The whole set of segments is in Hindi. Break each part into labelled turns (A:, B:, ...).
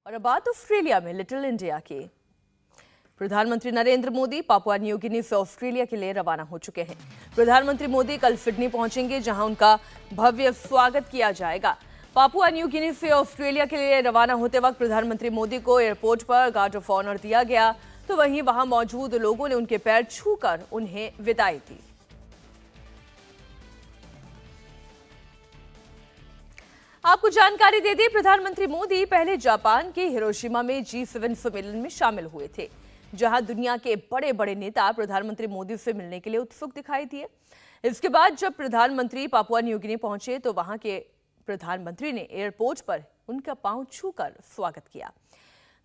A: और अब बात ऑस्ट्रेलिया में लिटिल इंडिया की। प्रधानमंत्री Narendra Modi Papua New Guinea से ऑस्ट्रेलिया के लिए रवाना हो चुके हैं। प्रधानमंत्री मोदी कल सिडनी पहुंचेंगे, जहां उनका भव्य स्वागत किया जाएगा। पापुआ न्यू गिनी से ऑस्ट्रेलिया के लिए रवाना होते वक्त प्रधानमंत्री मोदी को एयरपोर्ट पर गार्ड ऑफ ऑनर दिया गया, तो वहीं वहां मौजूद लोगों ने उनके पैर छूकर उन्हें विदाई दी। आपको जानकारी दे दी, प्रधानमंत्री मोदी पहले जापान के हिरोशिमा में G7 सम्मेलन में शामिल हुए थे, जहां दुनिया के बड़े बड़े नेता प्रधानमंत्री मोदी से मिलने के लिए उत्सुक दिखाई दिए। इसके बाद जब प्रधानमंत्री पापुआ न्यू गिनी पहुंचे तो वहां के प्रधानमंत्री ने एयरपोर्ट पर उनका पांव छूकर स्वागत किया।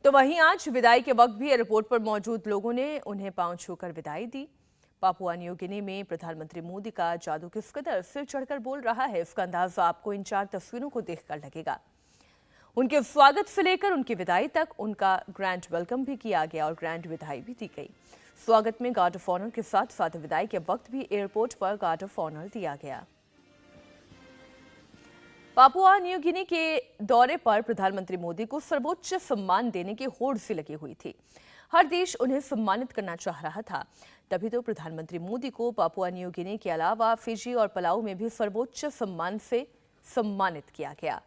A: तो वहीं आज विदाई के वक्त भी एयरपोर्ट पर मौजूद लोगों ने उन्हें पांव छूकर विदाई दी। पापुआ न्यू गिनी में प्रधानमंत्री मोदी का जादू किस कदर सिर चढ़कर बोल रहा है, इसका अंदाजा आपको इन 4 तस्वीरों को देखकर लगेगा। उनके स्वागत से लेकर उनकी विदाई तक उनका ग्रैंड वेलकम भी किया गया और ग्रैंड विदाई भी दी गई। स्वागत में गार्ड ऑफ ऑनर के साथ साथ विदाई के वक्त भी एयरपोर्ट पर गार्ड ऑफ ऑनर दिया गया। पापुआ न्यू गिनी के दौरे पर प्रधानमंत्री मोदी को सर्वोच्च सम्मान देने की होड़ सी लगी हुई थी। हर देश उन्हें सम्मानित करना चाह रहा था, तभी तो प्रधानमंत्री मोदी को पापुआ न्यू गिनी के अलावा फिजी और पलाऊ में भी सर्वोच्च सम्मान से सम्मानित किया गया।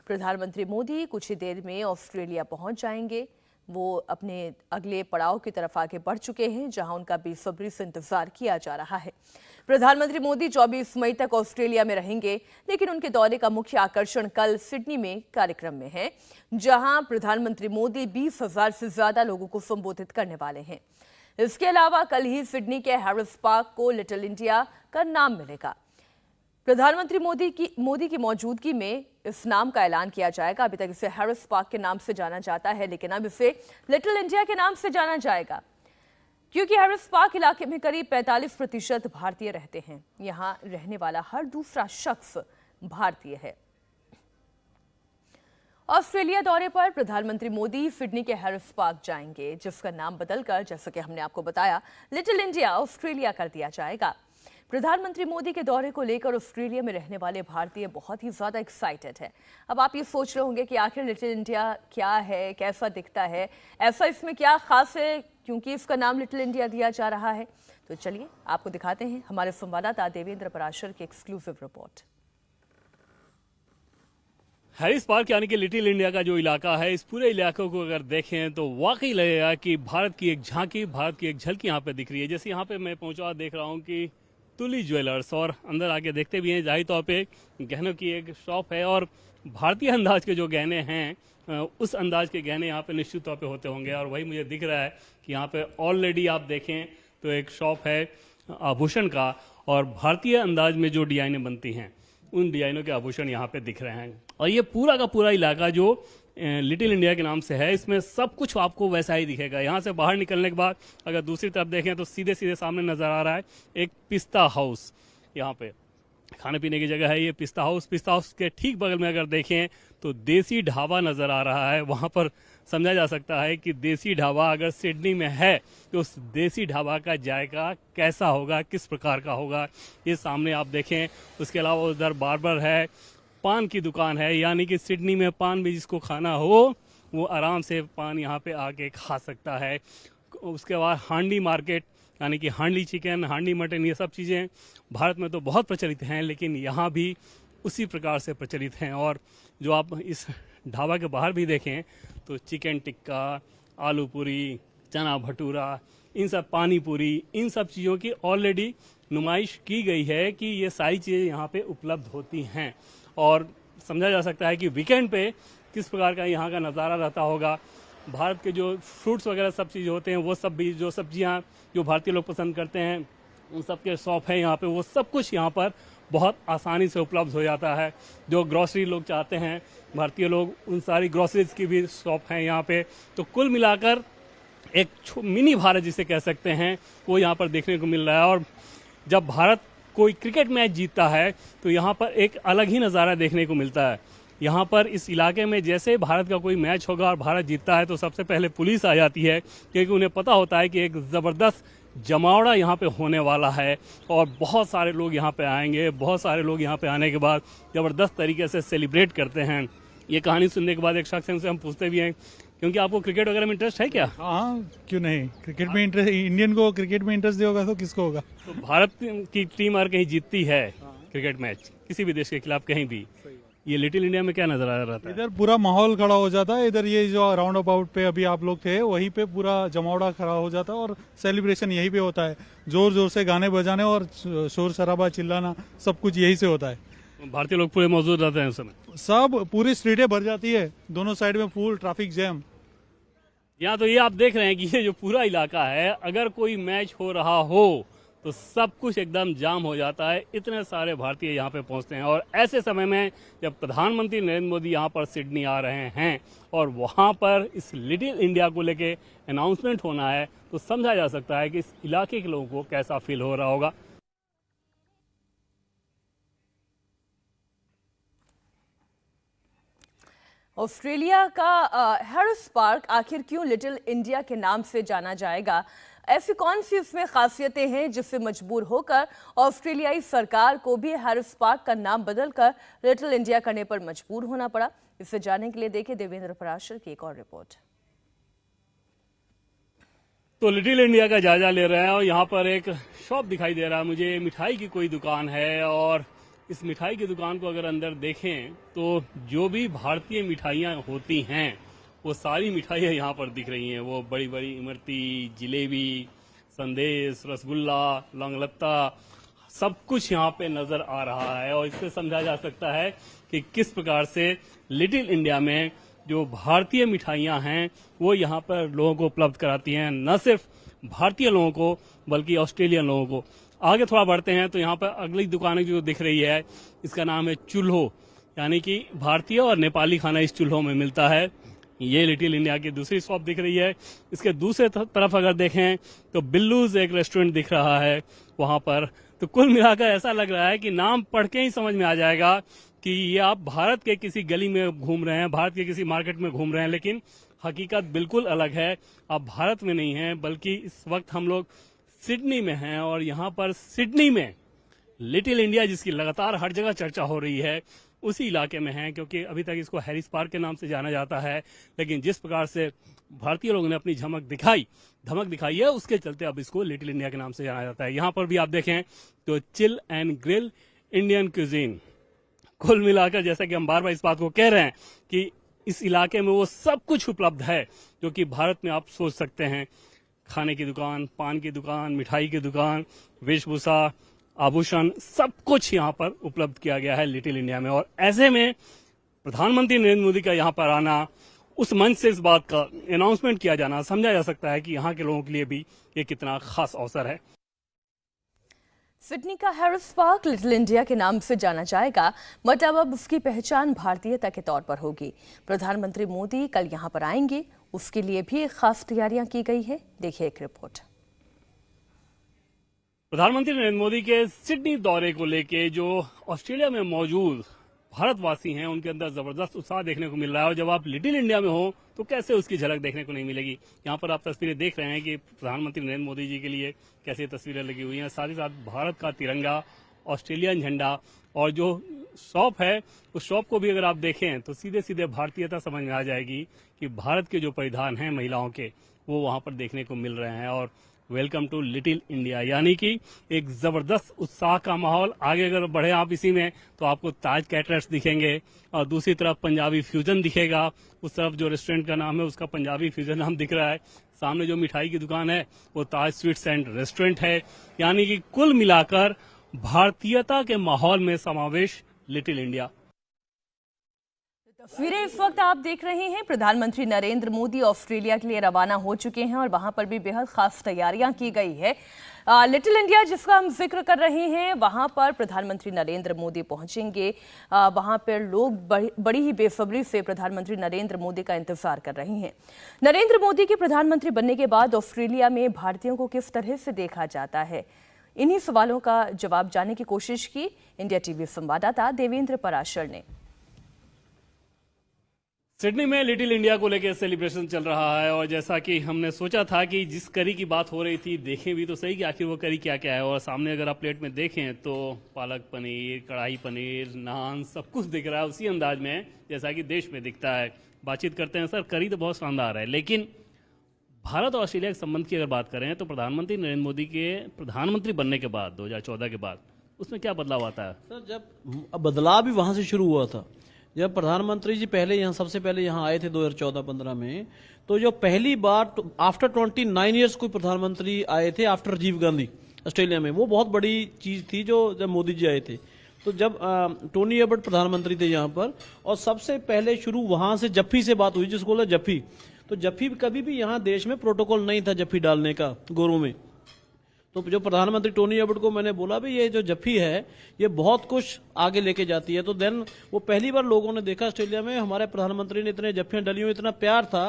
A: प्रधानमंत्री मोदी कुछ ही देर में ऑस्ट्रेलिया पहुंच जाएंगे। वो अपने अगले पड़ाव की तरफ आगे बढ़ चुके हैं, जहां उनका बेसब्री से इंतजार किया जा रहा है। प्रधानमंत्री मोदी 24 मई तक ऑस्ट्रेलिया में रहेंगे, लेकिन उनके दौरे का मुख्य आकर्षण कल सिडनी में कार्यक्रम में है, जहां प्रधानमंत्री मोदी 20,000 से ज्यादा लोगों को संबोधित करने वाले हैं। इसके अलावा कल ही सिडनी के हैरिस पार्क को लिटिल इंडिया का नाम मिलेगा। प्रधानमंत्री मोदी की मौजूदगी में इस नाम का ऐलान किया जाएगा। अभी तक इसे हैरिस पार्क के नाम से जाना जाता है, लेकिन अब इसे लिटिल इंडिया के नाम से जाना जाएगा, क्योंकि हैरिस पार्क इलाके में करीब 45% भारतीय रहते हैं। यहां रहने वाला हर दूसरा शख्स भारतीय है। ऑस्ट्रेलिया दौरे पर प्रधानमंत्री मोदी सिडनी के हैरिस पार्क जाएंगे, जिसका नाम बदलकर, जैसा कि हमने आपको बताया, लिटिल इंडिया ऑस्ट्रेलिया कर दिया जाएगा। प्रधानमंत्री मोदी के दौरे को लेकर ऑस्ट्रेलिया में रहने वाले भारतीय बहुत ही ज्यादा एक्साइटेड है। अब आप ये सोच रहे होंगे कि आखिर लिटिल इंडिया क्या है, कैसा दिखता है, ऐसा इसमें क्या खास है क्योंकि इसका नाम लिटिल इंडिया दिया जा रहा है। तो चलिए आपको दिखाते हैं हमारे संवाददाता देवेंद्र पराशर की एक्सक्लूसिव रिपोर्ट।
B: हैरिस पार्क यानी कि लिटिल इंडिया का जो इलाका है, इस पूरे इलाके को अगर देखें तो वाकई लगेगा कि भारत की एक झांकी, भारत की एक झलकी यहाँ पे दिख रही है। जैसे यहाँ पे मैं पहुंचा, देख रहा हूँ कि तुली ज्वेलर्स, और अंदर आके देखते भी हैं, जाहिर तौर पे गहनों की एक शॉप है और भारतीय अंदाज के जो गहने हैं उस अंदाज के गहने यहाँ पे निश्चित तौर पे होते होंगे। और वही मुझे दिख रहा है कि यहाँ पे ऑलरेडी आप देखें तो एक शॉप है आभूषण का, और भारतीय अंदाज में जो डिजाइनें बनती हैं उन डिजाइनों के आभूषण यहाँ पे दिख रहे हैं। और ये पूरा का पूरा इलाका जो लिटिल इंडिया के नाम से है, इसमें सब कुछ आपको वैसा ही दिखेगा। यहाँ से बाहर निकलने के बाद अगर दूसरी तरफ देखें तो सीधे सीधे सामने नजर आ रहा है एक पिस्ता हाउस। यहाँ पे खाने पीने की जगह है ये पिस्ता हाउस। पिस्ता हाउस के ठीक बगल में अगर देखें तो देसी ढाबा नजर आ रहा है। वहाँ पर समझा जा सकता है कि देसी ढाबा अगर सिडनी में है तो उस देसी ढाबा का जायका कैसा होगा, किस प्रकार का होगा, ये सामने आप देखें। उसके अलावा उधर बार्बर है, पान की दुकान है, यानी कि सिडनी में पान भी जिसको खाना हो वो आराम से पान यहाँ पे आके खा सकता है। उसके बाद हांडी मार्केट, यानी कि हांडी चिकन, हांडी मटन, ये सब चीज़ें भारत में तो बहुत प्रचलित हैं, लेकिन यहाँ भी उसी प्रकार से प्रचलित हैं। और जो आप इस ढाबा के बाहर भी देखें तो चिकन टिक्का, आलू पूरी, चना भटूरा, इन सब पानी पूरी, इन सब चीज़ों की ऑलरेडी नुमाइश की गई है कि ये सारी चीज़ें यहाँ पे उपलब्ध होती हैं। और समझा जा सकता है कि वीकेंड पे किस प्रकार का यहाँ का नज़ारा रहता होगा। भारत के जो फ्रूट्स वगैरह सब चीज़ें होते हैं वो सब भी, जो सब्जियाँ जो भारतीय लोग पसंद करते हैं उन सब के शॉप है यहाँ पे, वो सब कुछ यहाँ पर बहुत आसानी से उपलब्ध हो जाता है। जो ग्रॉसरी लोग चाहते हैं भारतीय लोग, उन सारी ग्रॉसरीज की भी शॉप है यहाँ पे। तो कुल मिलाकर एक मिनी भारत जिसे कह सकते हैं वो यहाँ पर देखने को मिल रहा है। और जब भारत कोई क्रिकेट मैच जीतता है तो यहाँ पर एक अलग ही नज़ारा देखने को मिलता है। यहाँ पर इस इलाके में जैसे भारत का कोई मैच होगा और भारत जीतता है तो सबसे पहले पुलिस आ जाती है, क्योंकि उन्हें पता होता है कि एक ज़बरदस्त जमावड़ा यहाँ पे होने वाला है और बहुत सारे लोग यहाँ पे आएंगे। बहुत सारे लोग यहाँ पे आने के बाद ज़बरदस्त तरीके से सेलिब्रेट करते हैं। ये कहानी सुनने के बाद एक शख्स से हम पूछते भी हैं, क्योंकि आपको क्रिकेट वगैरह में इंटरेस्ट है क्या?
C: हाँ, क्यों नहीं। क्रिकेट में इंटरेस्ट, इंडियन को क्रिकेट में इंटरेस्ट होगा तो किसको होगा।
B: तो भारत की टीम अगर कहीं जीतती है क्रिकेट मैच किसी भी देश के खिलाफ कहीं भी, ये लिटिल इंडिया में क्या नजर आ रहा था?
C: इधर पूरा माहौल खड़ा हो जाता है। इधर ये जो राउंड अबाउट पे अभी आप लोग थे वहीं पे पूरा जमावड़ा खड़ा हो जाता है और सेलिब्रेशन यहीं पे होता है। जोर जोर से गाने बजाने और शोर शराबा चिल्लाना सब कुछ यहीं से होता है।
B: भारतीय लोग पूरे मौजूद रहते हैं उस समय?
C: सब पूरी स्ट्रीटें भर जाती है, दोनों साइड में फुल ट्रैफिक जैम।
B: यहाँ तो ये आप देख रहे हैं कि ये जो पूरा इलाका है, अगर कोई मैच हो रहा हो तो सब कुछ एकदम जाम हो जाता है। इतने सारे भारतीय यहाँ पे पहुँचते हैं और ऐसे समय में जब प्रधानमंत्री नरेंद्र मोदी यहाँ पर सिडनी आ रहे हैं और वहाँ पर इस लिटिल इंडिया को लेके अनाउंसमेंट होना है, तो समझा जा सकता है कि इस इलाके के लोगों को कैसा फील हो रहा होगा।
A: ऑस्ट्रेलिया का हैरिस पार्क आखिर क्यों लिटिल इंडिया के नाम से जाना जाएगा? ऐसी कौन सी इसमें खासियतें हैं जिससे मजबूर होकर ऑस्ट्रेलियाई सरकार को भी हैरिस पार्क का नाम बदलकर लिटिल इंडिया करने पर मजबूर होना पड़ा? इसे जानने के लिए देखें देवेंद्र पराशर की एक और रिपोर्ट।
B: तो लिटिल इंडिया का जायजा ले रहे हैं और यहाँ पर एक शॉप दिखाई दे रहा है मुझे, मिठाई की कोई दुकान है। और इस मिठाई की दुकान को अगर अंदर देखें तो जो भी भारतीय मिठाइयाँ होती हैं वो सारी मिठाइयाँ यहाँ पर दिख रही हैं। वो बड़ी बड़ी इमरती, जिलेबी, संदेश, रसगुल्ला, लौंगलत्ता, सब कुछ यहाँ पे नजर आ रहा है। और इससे समझा जा सकता है कि किस प्रकार से लिटिल इंडिया में जो भारतीय मिठाइयाँ हैं वो यहाँ पर लोगों को उपलब्ध कराती हैं, न सिर्फ भारतीय लोगों को बल्कि ऑस्ट्रेलियन लोगों को। आगे थोड़ा बढ़ते हैं तो यहाँ पर अगली दुकान जो दिख रही है इसका नाम है चूल्हो, यानी कि भारतीय और नेपाली खाना इस चूल्हों में मिलता है। ये लिटिल इंडिया की दूसरी शॉप दिख रही है। इसके दूसरे तरफ अगर देखें तो बिल्लूज एक रेस्टोरेंट दिख रहा है वहां पर। तो कुल मिलाकर ऐसा लग रहा है कि नाम पढ़ के ही समझ में आ जाएगा कि ये आप भारत के किसी गली में घूम रहे हैं, भारत के किसी मार्केट में घूम रहे हैं, लेकिन हकीकत बिल्कुल अलग है। आप भारत में नहीं हैं बल्कि इस वक्त हम लोग सिडनी में हैं। और यहाँ पर सिडनी में लिटिल इंडिया जिसकी लगातार हर जगह चर्चा हो रही है उसी इलाके में है, क्योंकि अभी तक इसको हैरिस पार्क के नाम से जाना जाता है। लेकिन जिस प्रकार से भारतीय लोगों ने अपनी धमक दिखाई है उसके चलते अब इसको लिटिल इंडिया के नाम से जाना जाता है। यहाँ पर भी आप देखें तो chill and grill Indian cuisine. कुल मिलाकर जैसा कि हम बार बार इस बात को कह रहे हैं कि इस इलाके में वो सब कुछ उपलब्ध है जो कि भारत में आप सोच सकते हैं। खाने की दुकान, पान की दुकान, मिठाई की दुकान, वेशभूषा, आभूषण, सब कुछ यहाँ पर उपलब्ध किया गया है लिटिल इंडिया में। और ऐसे में प्रधानमंत्री नरेंद्र मोदी का यहाँ पर आना, उस मंच से इस बात का अनाउंसमेंट किया जाना, समझा जा सकता है कि यहाँ के लोगों के लिए भी ये कितना खास अवसर है।
A: सिडनी का हैरिस पार्क लिटिल इंडिया के नाम से जाना जाएगा, मतलब अब उसकी पहचान भारतीयता के तौर पर होगी। प्रधानमंत्री मोदी कल यहाँ पर आएंगे, उसके लिए भी खास तैयारियां की गई है। देखिए एक रिपोर्ट।
B: प्रधानमंत्री नरेंद्र मोदी के सिडनी दौरे को लेके जो ऑस्ट्रेलिया में मौजूद भारतवासी हैं उनके अंदर जबरदस्त उत्साह देखने को मिल रहा है। और जब आप लिटिल इंडिया में हो तो कैसे उसकी झलक देखने को नहीं मिलेगी। यहाँ पर आप तस्वीरें देख रहे हैं कि प्रधानमंत्री नरेंद्र मोदी जी के लिए कैसे तस्वीरें लगी हुई हैं, साथ ही साथ भारत का तिरंगा, ऑस्ट्रेलियन झंडा। और जो शॉप है उस शॉप को भी अगर आप देखें तो सीधे सीधे भारतीयता समझ में आ जाएगी कि भारत के जो परिधान हैं महिलाओं के वो वहां पर देखने को मिल रहे हैं। और वेलकम टू लिटिल इंडिया, यानी कि एक जबरदस्त उत्साह का माहौल। आगे अगर बढ़े आप इसी में तो आपको ताज कैटरर्स दिखेंगे और दूसरी तरफ पंजाबी फ्यूजन दिखेगा। उस तरफ जो रेस्टोरेंट का नाम है उसका पंजाबी फ्यूजन नाम दिख रहा है। सामने जो मिठाई की दुकान है वो ताज स्वीट्स एंड रेस्टोरेंट है। यानी कि कुल मिलाकर भारतीयता के माहौल में समावेश लिटिल इंडिया।
A: तस्वीरें इस वक्त आप देख रहे हैं। प्रधानमंत्री नरेंद्र मोदी ऑस्ट्रेलिया के लिए रवाना हो चुके हैं और वहां पर भी बेहद खास तैयारियां की गई है। लिटिल इंडिया जिसका हम जिक्र कर रहे हैं वहां पर प्रधानमंत्री नरेंद्र मोदी पहुंचेंगे। वहां पर लोग बड़ी ही बेसब्री से प्रधानमंत्री नरेंद्र मोदी का इंतजार कर रहे हैं। नरेंद्र मोदी के प्रधानमंत्री बनने के बाद ऑस्ट्रेलिया में भारतीयों को किस तरह से देखा जाता है, इन्हीं सवालों का जवाब जानने की कोशिश की इंडिया टीवी संवाददाता देवेंद्र पराशर ने।
B: सिडनी में लिटिल इंडिया को लेकर सेलिब्रेशन चल रहा है और जैसा कि हमने सोचा था कि जिस करी की बात हो रही थी देखें भी तो सही कि आखिर वो करी क्या क्या है। और सामने अगर आप प्लेट में देखें तो पालक पनीर, कढ़ाई पनीर, नान सब कुछ दिख रहा है उसी अंदाज में जैसा कि देश में दिखता है। बातचीत करते हैं सर, करी तो बहुत शानदार है, लेकिन भारत और ऑस्ट्रेलिया के संबंध की अगर बात करें तो प्रधानमंत्री नरेंद्र मोदी के प्रधानमंत्री बनने के बाद 2014 के बाद उसमें क्या बदलाव आता है?
D: सर, जब बदलाव भी वहां से शुरू हुआ था, जब प्रधानमंत्री जी पहले यहाँ सबसे पहले यहाँ आए थे 2014-15 में, तो जो पहली बार आफ्टर 29 ईयर्स कोई प्रधानमंत्री आए थे आफ्टर राजीव गांधी ऑस्ट्रेलिया में, वो बहुत बड़ी चीज थी जो जब मोदी जी आए थे। तो जब टोनी एबर्ट प्रधानमंत्री थे यहाँ पर, और सबसे पहले शुरू वहां से जफ्फी से बात हुई, जिसको बोला जफ्फी। तो जफ्फी कभी भी यहाँ देश में प्रोटोकॉल नहीं था जफ्फी डालने का गोरों में। तो जो प्रधानमंत्री टोनी एबर्ट को मैंने बोला भी ये जो जफ्फी है ये बहुत कुछ आगे लेके जाती है। तो देन वो पहली बार लोगों ने देखा ऑस्ट्रेलिया में हमारे प्रधानमंत्री ने इतने जफ्फियां डली हुई, इतना प्यार था।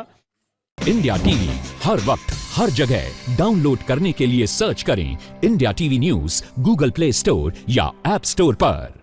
E: इंडिया टीवी हर वक्त हर जगह डाउनलोड करने के लिए सर्च करें India TV news Google play store या ऐप स्टोर पर।